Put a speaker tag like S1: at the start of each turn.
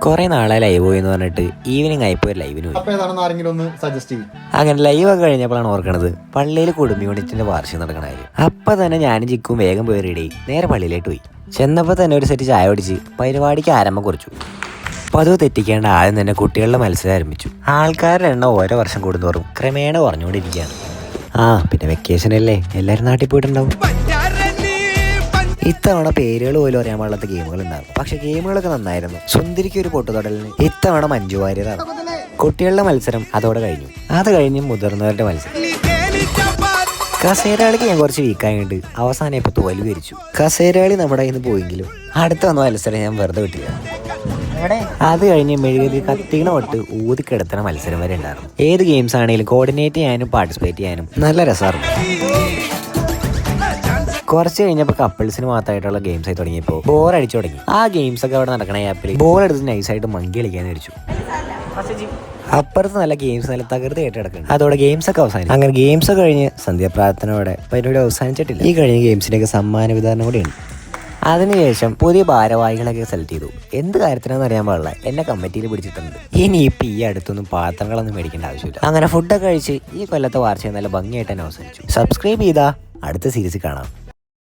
S1: കുറെ നാളെ ലൈവ് പോയി എന്ന് പറഞ്ഞിട്ട് ഈവനിങ് ആയിപ്പോ ലൈവിന് പോയി. അങ്ങനെ ലൈവ് ഒക്കെ കഴിഞ്ഞപ്പോഴാണ് ഓർക്കണത് പള്ളിയിൽ കുടുംബ യൂണിറ്റിന്റെ വാർഷികം നടക്കണായിരുന്നു. അപ്പൊ തന്നെ ഞാനും ചിക്കും വേഗം പോയി റെഡി നേരെ പള്ളിയിലേക്ക് പോയി. ചെന്നപ്പോ തന്നെ ഒരു സെറ്റ് ചായ കുടിച്ച് പരിപാടിക്ക് ആരംഭം കുറിച്ചു. പതിവ് തെറ്റിക്കേണ്ട ആദ്യം തന്നെ കുട്ടികളുടെ മത്സരം ആരംഭിച്ചു. ആൾക്കാരുടെ എണ്ണം ഓരോ വർഷം കൂടുന്തോറും ക്രമേണ കുറഞ്ഞുകൊണ്ടിരിക്കുകയാണ്. പിന്നെ വെക്കേഷൻ അല്ലേ, എല്ലാവരും നാട്ടിൽ പോയിട്ടുണ്ടാവും. ഇത്തവണ പേരുകൾ പോലും അറിയാൻ പാടില്ലാത്ത ഗെയിമുകൾ ഉണ്ടാകും. പക്ഷെ ഗെയിമുകളൊക്കെ നന്നായിരുന്നു. സുന്ദരിക്ക് ഒരു പൊട്ടുതൊടലിന് ഇത്തവണ മഞ്ജു വാര്യരാണ്. കുട്ടികളുടെ മത്സരം അതോടെ കഴിഞ്ഞു. അത് കഴിഞ്ഞ് മുതിർന്നവരുടെ മത്സരം. കസേരകളിക്ക് ഞാൻ കുറച്ച് വീക്കായിട്ട് അവസാനം ഇപ്പൊ തോൽവി വരിച്ചു. കസേരകളി നമ്മുടെ കയ്യിൽ നിന്ന് പോയെങ്കിലും അടുത്ത വന്ന മത്സരം ഞാൻ വെറുതെ വിട്ടില്ല. അത് കഴിഞ്ഞ് മെഴുകുതിരി കത്തിക്കണ തൊട്ട് ഊതിക്കിടത്തണ മത്സരം വരെ ഉണ്ടായിരുന്നു. ഏത് ഗെയിംസ് ആണെങ്കിലും കോർഡിനേറ്റ് ചെയ്യാനും പാർട്ടിസിപ്പേറ്റ് ചെയ്യാനും നല്ല രസമായിരുന്നു. കുറച്ച് കഴിഞ്ഞപ്പോൾ കപ്പിൾസിന് മാത്രമായിട്ടുള്ള ഗെയിംസ് ആയി തുടങ്ങിയപ്പോൾ ബോർ അടിച്ചു തുടങ്ങി. ആ ഗെയിംസ് ഒക്കെ അവിടെ നടക്കണ ആപ്പിൽ ബോൾ എടുത്ത് നൈസായിട്ട് മങ്കി കളിക്കാൻ വിളിച്ചു. അപ്പുറത്ത് നല്ല ഗെയിംസ് നല്ല തകർത്തായിട്ട് കിടക്കുന്നു. അതോടെ ഗെയിംസ് ഒക്കെ അവസാനിച്ചു. അങ്ങനെ ഗെയിംസ് ഒക്കെ കഴിഞ്ഞ് സന്ധ്യാപ്രാർത്ഥനയോടെ പരിപാടി അവസാനിച്ചിട്ടില്ല. ഈ കഴിഞ്ഞ ഗെയിംസിൻ്റെയൊക്കെ സമ്മാന വിതരണം കൂടിയുണ്ട്. അതിനുശേഷം പുതിയ ഭാരവാഹികളൊക്കെ സെലക്ട് ചെയ്തു. എന്ത് കാര്യത്തിനാണെന്ന് അറിയാൻ പാടില്ല, എന്നെ കമ്മിറ്റിയിൽ പിടിച്ചിട്ടുണ്ട്. ഇനിയിപ്പോൾ ഈ അടുത്തൊന്നും പാത്രങ്ങളൊന്നും മേടിക്കേണ്ട ആവശ്യമില്ല. അങ്ങനെ ഫുഡൊക്കെ കഴിച്ച് ഈ കൊല്ലത്തെ വാർഷികം നല്ല ഭംഗിയായിട്ട് തന്നെ അവസാനിച്ചു. സബ്സ്ക്രൈബ് ചെയ്താൽ അടുത്ത സീരീസിൽ കാണാം.